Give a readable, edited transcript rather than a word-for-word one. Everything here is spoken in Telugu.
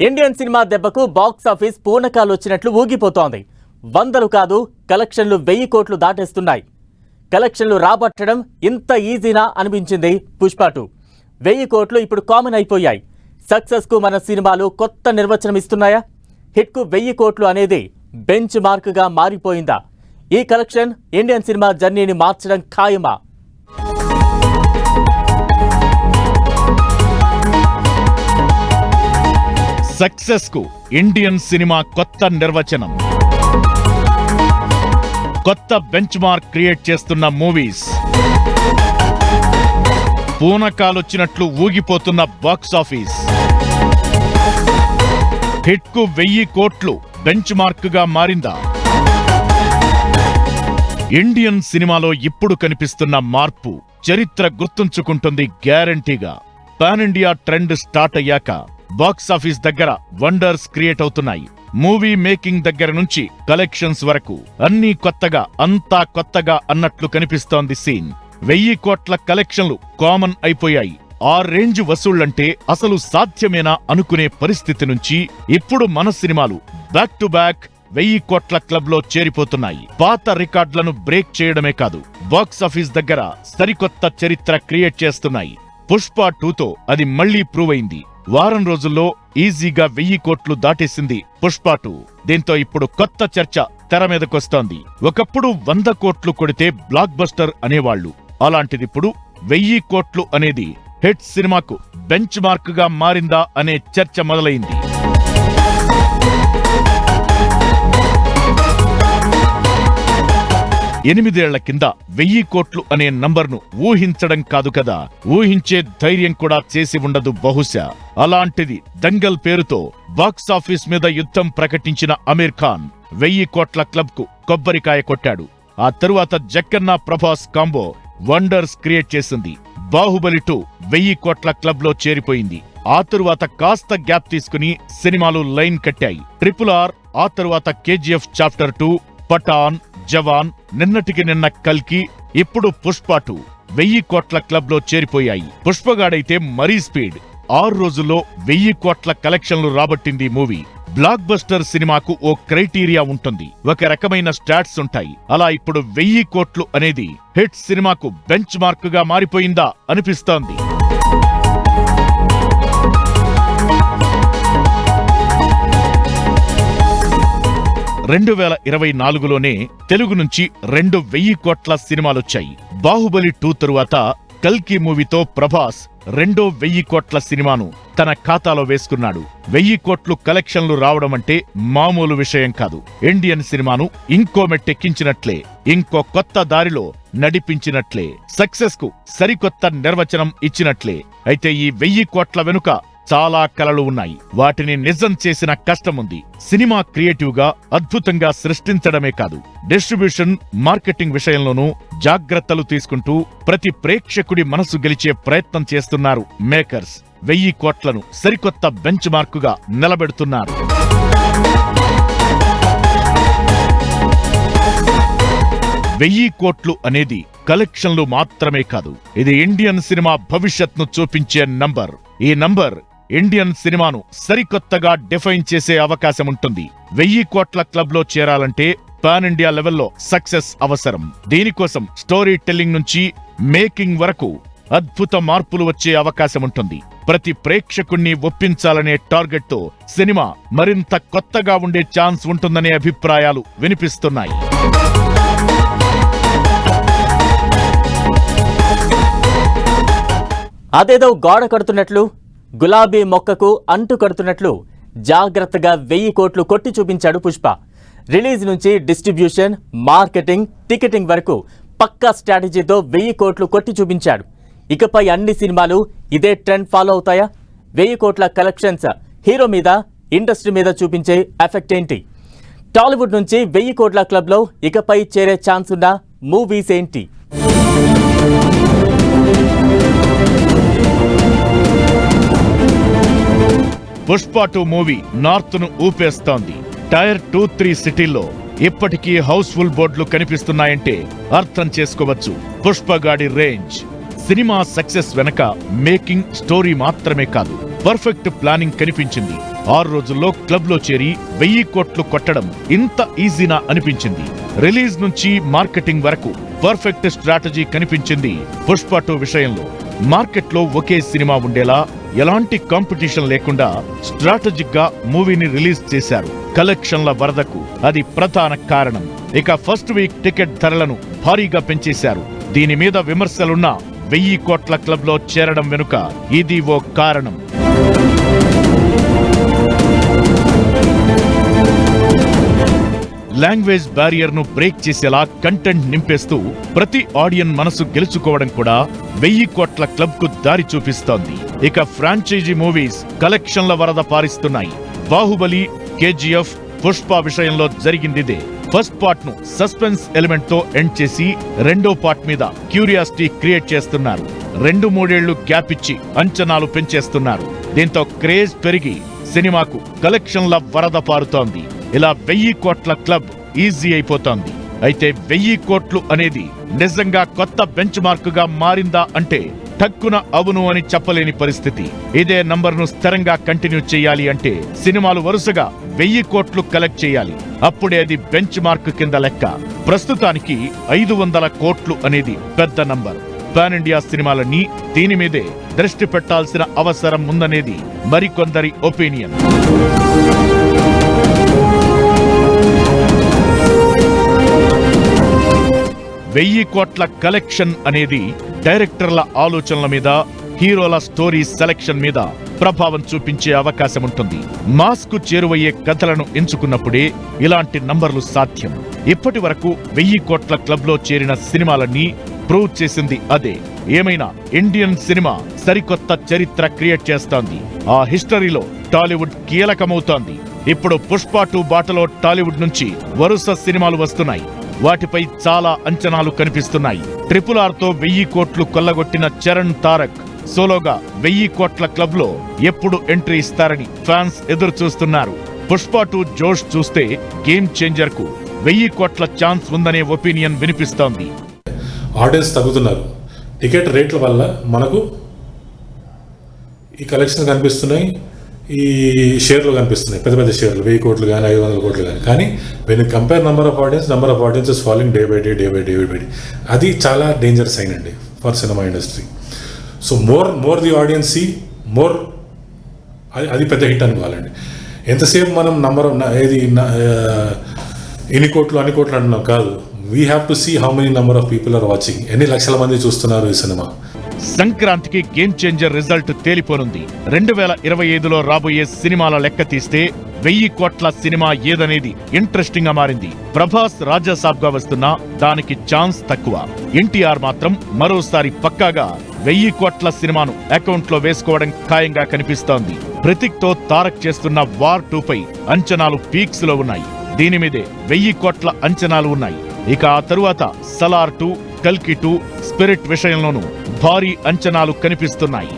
ఇండియన్ సినిమా దెబ్బకు బాక్స్ ఆఫీస్ పూనకాలు వచ్చినట్లు ఊగిపోతోంది. వందలు కాదు, కలెక్షన్లు 1000 కోట్లు దాటేస్తున్నాయి. కలెక్షన్లు రాబట్టడం ఇంత ఈజీనా అనిపించింది పుష్ప 2. 1000 కోట్లు ఇప్పుడు కామన్ అయిపోయాయి. సక్సెస్ కు మన సినిమాలు కొత్త నిర్వచనం ఇస్తున్నాయా? హిట్ కు 1000 కోట్లు అనేది బెంచ్ మార్క్ గా మారిపోయిందా? ఈ కలెక్షన్ ఇండియన్ సినిమా జర్నీని మార్చడం ఖాయమా? సక్సెస్ కు ఇండియన్ సినిమా కొత్త నిర్వచనం, కొత్త బెంచ్ మార్క్ క్రియేట్ చేస్తున్న మూవీస్, పూనకాలొచ్చినట్లు ఊగిపోతున్న బాక్స్ ఆఫీస్, హిట్ కు 1000 కోట్లు బెంచ్ మార్క్ గా మారిందా? ఇండియన్ సినిమాలో ఇప్పుడు కనిపిస్తున్న మార్పు చరిత్ర గుర్తుంచుకుంటుంది గ్యారంటీగా. పాన్ ఇండియా ట్రెండ్ స్టార్ట్ అయ్యాక బాక్సాఫీస్ దగ్గర వండర్స్ క్రియేట్ అవుతున్నాయి. మూవీ మేకింగ్ దగ్గర నుంచి కలెక్షన్స్ వరకు అన్నీ కొత్తగా, అంతా కొత్తగా అన్నట్లు కనిపిస్తోంది సీన్. 1000 కోట్ల కలెక్షన్లు కామన్ అయిపోయాయి. ఆ రేంజ్ వసూళ్లంటే అసలు సాధ్యమేనా అనుకునే పరిస్థితి నుంచి ఇప్పుడు మన సినిమాలు బ్యాక్ టు బ్యాక్ 1000 కోట్ల క్లబ్ లో చేరిపోతున్నాయి. పాత రికార్డులను బ్రేక్ చేయడమే కాదు, బాక్సాఫీస్ దగ్గర సరికొత్త చరిత్ర క్రియేట్ చేస్తున్నాయి. పుష్ప 2తో అది మళ్లీ ప్రూవ్ అయింది. వారం రోజుల్లో ఈజీగా 1000 కోట్లు దాటేసింది పుష్ప 2. దీంతో ఇప్పుడు కొత్త చర్చ తెర మీదకొస్తోంది. ఒకప్పుడు 100 కోట్లు కొడితే బ్లాక్ బస్టర్ అనేవాళ్లు. అలాంటిదిప్పుడు 1000 కోట్లు అనేది హిట్ సినిమాకు బెంచ్ మార్క్ గా మారిందా అనే చర్చ మొదలైంది. ఎనిమిదేళ్ల కింద 1000 కోట్లు అనే నంబర్ను ఊహించడం కాదు కదా, ఊహించే ధైర్యం కూడా చేసి ఉండదు బహుశా. అలాంటిది దంగల్ పేరుతో బాక్సాఫీస్ మీద యుద్ధం ప్రకటించిన అమీర్ ఖాన్ 1000 కోట్ల క్లబ్ కు కొబ్బరికాయ కొట్టాడు. ఆ తరువాత Jakkanna Prabhas combo wonders create చేసింది. బాహుబలి 2 1000 కోట్ల క్లబ్ లో చేరిపోయింది. ఆ తరువాత కాస్త గ్యాప్ తీసుకుని సినిమాలు లైన్ కట్టాయి. RRR, ఆ తరువాత KGF చాప్టర్ 2, పఠాన్, జవాన్, నిన్నటికి నిన్న కల్కి, ఇప్పుడు పుష్ప 2 1000 కోట్ల క్లబ్ లో చేరిపోయాయి. పుష్పగాడైతే మరీ స్పీడ్. 6 రోజుల్లో 1000 కోట్ల కలెక్షన్లు రాబట్టింది మూవీ. బ్లాక్ బస్టర్ సినిమాకు ఓ క్రైటీరియా ఉంటుంది, ఒక రకమైన స్టాట్స్ ఉంటాయి. అలా ఇప్పుడు 1000 కోట్లు అనేది హిట్ సినిమాకు బెంచ్ మార్క్ గా మారిపోయిందా అనిపిస్తోంది. రెండు 2024లోనే తెలుగు నుంచి 1000 కోట్ల సినిమాలొచ్చాయి. బాహుబలి 2 తరువాత కల్కి మూవీతో ప్రభాస్ 1000 కోట్ల సినిమాను తన ఖాతాలో వేసుకున్నాడు. 1000 కోట్లు కలెక్షన్లు రావడం అంటే మామూలు విషయం కాదు. ఇండియన్ సినిమాను ఇంకో మెట్టెక్కించినట్లే, ఇంకో కొత్త దారిలో నడిపించినట్లే, సక్సెస్ కు సరికొత్త నిర్వచనం ఇచ్చినట్లే. అయితే ఈ 1000 కోట్ల వెనుక చాలా కలలు ఉన్నాయి. వాటిని నిజం చేసిన కష్టముంది. సినిమా క్రియేటివ్ గా అద్భుతంగా సృష్టించడమే కాదు, డిస్ట్రిబ్యూషన్, మార్కెటింగ్ విషయంలోనూ జాగ్రత్తలు తీసుకుంటూ ప్రతి ప్రేక్షకుడి మనసు గెలిచే ప్రయత్నం చేస్తున్నారు మేకర్స్. 1000 కోట్లను సరికొత్త బెంచ్ మార్కుగా నిలబెడుతున్నారు. వెయ్యి కోట్లు అనేది కలెక్షన్లు మాత్రమే కాదు, ఇది ఇండియన్ సినిమా భవిష్యత్ను చూపించే నంబర్. ఈ నంబర్ ఇండియన్ సినిమాను సరికొత్తగా డిఫైన్ చేసే అవకాశం ఉంటుంది. 1000 కోట్ల క్లబ్ లో చేరాలంటే పాన్ ఇండియా లెవెల్లో సక్సెస్ అవసరం. దీనికోసం స్టోరీ టెల్లింగ్ నుంచి మేకింగ్ వరకు అద్భుత మార్పులు వచ్చే అవకాశం ఉంటుంది. ప్రతి ప్రేక్షకుణ్ణి ఒప్పించాలనే టార్గెట్ తో సినిమా మరింత కొత్తగా ఉండే ఛాన్స్ ఉంటుందనే అభిప్రాయాలు వినిపిస్తున్నాయి. అదేదో గోడ కడుతున్నట్లు, గులాబీ మొక్కకు అంటు కడుతున్నట్లు జాగ్రత్తగా 1000 కోట్లు కొట్టి చూపించాడు పుష్ప. రిలీజ్ నుంచి డిస్ట్రిబ్యూషన్, మార్కెటింగ్, టికెటింగ్ వరకు పక్కా స్ట్రాటజీతో 1000 కోట్లు కొట్టి చూపించాడు. ఇకపై అన్ని సినిమాలు ఇదే ట్రెండ్ ఫాలో అవుతాయా? 1000 కోట్ల కలెక్షన్స్ హీరో మీద, ఇండస్ట్రీ మీద చూపించే ఎఫెక్ట్ ఏంటి? టాలీవుడ్ నుంచి 1000 కోట్ల క్లబ్లో ఇకపై చేరే ఛాన్స్ ఉన్న మూవీస్ ఏంటి? పుష్ప 2 మూవీ నార్త్ ను ఊపేస్తోంది. టైర్ 2-3 సిటీల్లో ఇప్పటికీ హౌస్ఫుల్ బోర్డులు కనిపిస్తున్నాయంటే అర్థం చేసుకోవచ్చు పుష్పగాడి రేంజ్. సినిమా సక్సెస్ వెనక మేకింగ్, స్టోరీ మాత్రమే కాదు, పర్ఫెక్ట్ ప్లానింగ్ కనిపించింది. 6 రోజుల్లో క్లబ్ లో చేరి 1000 కోట్లు కొట్టడం ఇంత ఈజీనా అనిపించింది. రిలీజ్ నుంచి మార్కెటింగ్ వరకు పర్ఫెక్ట్ స్ట్రాటజీ కనిపించింది పుష్ప 2 విషయంలో. మార్కెట్లో ఒకే సినిమా ఉండేలా ఎలాంటి కాంపిటీషన్ లేకుండా స్ట్రాటజిక్ గా మూవీని రిలీజ్ చేశారు. కలెక్షన్ల వరదకు అది ప్రధాన కారణం. ఇక ఫస్ట్ వీక్ టికెట్ ధరలను భారీగా పెంచేశారు. దీని మీద విమర్శలున్నా 1000 కోట్ల క్లబ్ లో చేరడం వెనుక ఇది ఓ కారణం. లాంగ్వేజ్ బ్యారియర్ ను బ్రేక్ చేసేలా కంటెంట్ నింపేస్తూ ప్రతి ఆడియన్ మనసు గెలుచుకోవడం కూడా 1000 కోట్ల క్లబ్ కు దారి చూపిస్తోంది. ఇక ఫ్రాంచైజీ మూవీస్ కలెక్షన్ల వరద పారిస్తున్నాయి. బాహుబలి, కేజీఎఫ్, పుష్ప విషయంలో జరిగిందిదే. ఫస్ట్ పార్ట్ ను సస్పెన్స్ ఎలిమెంట్ తో ఎండ్ చేసి రెండో పార్ట్ మీద క్యూరియాసిటీ క్రియేట్ చేస్తున్నారు. 2-3 ఏళ్లు గ్యాప్ ఇచ్చి అంచనాలు పెంచేస్తున్నారు. దీంతో క్రేజ్ పెరిగి సినిమాకు కలెక్షన్ల వరద పారుతోంది. ఇలా 1000 కోట్ల క్లబ్ ఈజీ అయిపోతోంది. అయితే 1000 కోట్లు అనేది నిజంగా కొత్త బెంచ్ మార్క్ గా మారిందా అంటే టక్కున అవును అని చెప్పలేని పరిస్థితి. ఇదే నంబర్ను స్థిరంగా కంటిన్యూ చేయాలి అంటే సినిమాలు వరుసగా 1000 కోట్లు కలెక్ట్ చేయాలి. అప్పుడే అది బెంచ్ మార్క్ కింద లెక్క. ప్రస్తుతానికి 500 కోట్లు అనేది పెద్ద నంబర్. పాన్ ఇండియా సినిమాలన్నీ దీని మీదే దృష్టి పెట్టాల్సిన అవసరం ఉందనేది మరికొందరి ఒపీనియన్. 1000 కోట్ల కలెక్షన్ అనేది డైరెక్టర్ల ఆలోచనల మీద, హీరోల స్టోరీ సెలెక్షన్ మీద ప్రభావం చూపించే అవకాశం ఉంటుంది. మాస్ కు చేరువయ్యే కథలను ఎంచుకున్నప్పుడే ఇలాంటి నంబర్లు సాధ్యం. ఇప్పటి వరకు 1000 కోట్ల క్లబ్ లో చేరిన సినిమాలన్నీ ప్రూవ్ చేసింది అదే. ఏమైనా ఇండియన్ సినిమా సరికొత్త చరిత్ర క్రియేట్ చేస్తోంది. ఆ హిస్టరీలో టాలీవుడ్ కీలకమవుతోంది. ఇప్పుడు పుష్ప 2 బాటలో టాలీవుడ్ నుంచి వరుస సినిమాలు వస్తున్నాయి. వాటిపై చాలా అంచనాలు కనిపిస్తున్నాయి. RRR తో 1000 కోట్లు కొల్లగొట్టిన చరణ్, తారక్ సోలోగా 1000 కోట్ల క్లబ్ లో ఎప్పుడు ఎంట్రీ ఇస్తారని ఫ్యాన్స్ ఎదురు చూస్తున్నారు. పుష్ప 2 జోష్ చూస్తే గేమ్ చేంజర్ కు 1000 కోట్ల ఛాన్స్ ఉందనే ఒపీనియన్ వినిపిస్తోంది. ఆడియన్స్ తగ్గుతున్నారు. టికెట్ రేట్ల వల్ల మనకు ఈ కలెక్షన్ కనిపిస్తున్నాయి, ఈ షేర్లు కనిపిస్తున్నాయి, పెద్ద పెద్ద షేర్లు 1000 కోట్లు కానీ 500 కోట్లు కానీ when compare number of audience is following day by day. అది చాలా డేంజర్ సైన్ అండి for cinema industry. So more the audience see more, అది పెద్ద హిట్ అనుకోవాలండి. ఎంతసేపు మనం ఎన్ని కోట్లు అన్ని కోట్లు అంటున్నాం కాదు. We have to see how many number of people are watching. ఎన్ని లక్షల మంది చూస్తున్నారు ఈ సినిమా. సంక్రాంతికి గేమ్ చేంజర్ రిజల్ట్ తేలిపోనుంది. 2025లో రాబోయే సినిమాల లెక్క తీస్తే 1000 కోట్ల సినిమా ఏదనేది ఇంట్రెస్టింగ్ గా మారింది. ప్రభాస్ రాజాసాబ్ గా వస్తున్నా దానికి ఛాన్స్ తక్కువ. ఎన్టీఆర్ మాత్రం మరోసారి పక్కాగా 1000 కోట్ల సినిమాను అకౌంట్ లో వేసుకోవడం ఖాయంగా కనిపిస్తోంది. ప్రతీక్ తో తారక్ చేస్తున్న వార్ 2 పై అంచనాలు పీక్స్ లో ఉన్నాయి. దీని మీదే 1000 కోట్ల అంచనాలు ఉన్నాయి. ఇక ఆ తరువాత సలార్ 2, కల్కి 2, స్పిరిట్ విషయంలోనూ భారీ అంచనాలు కనిపిస్తున్నాయి.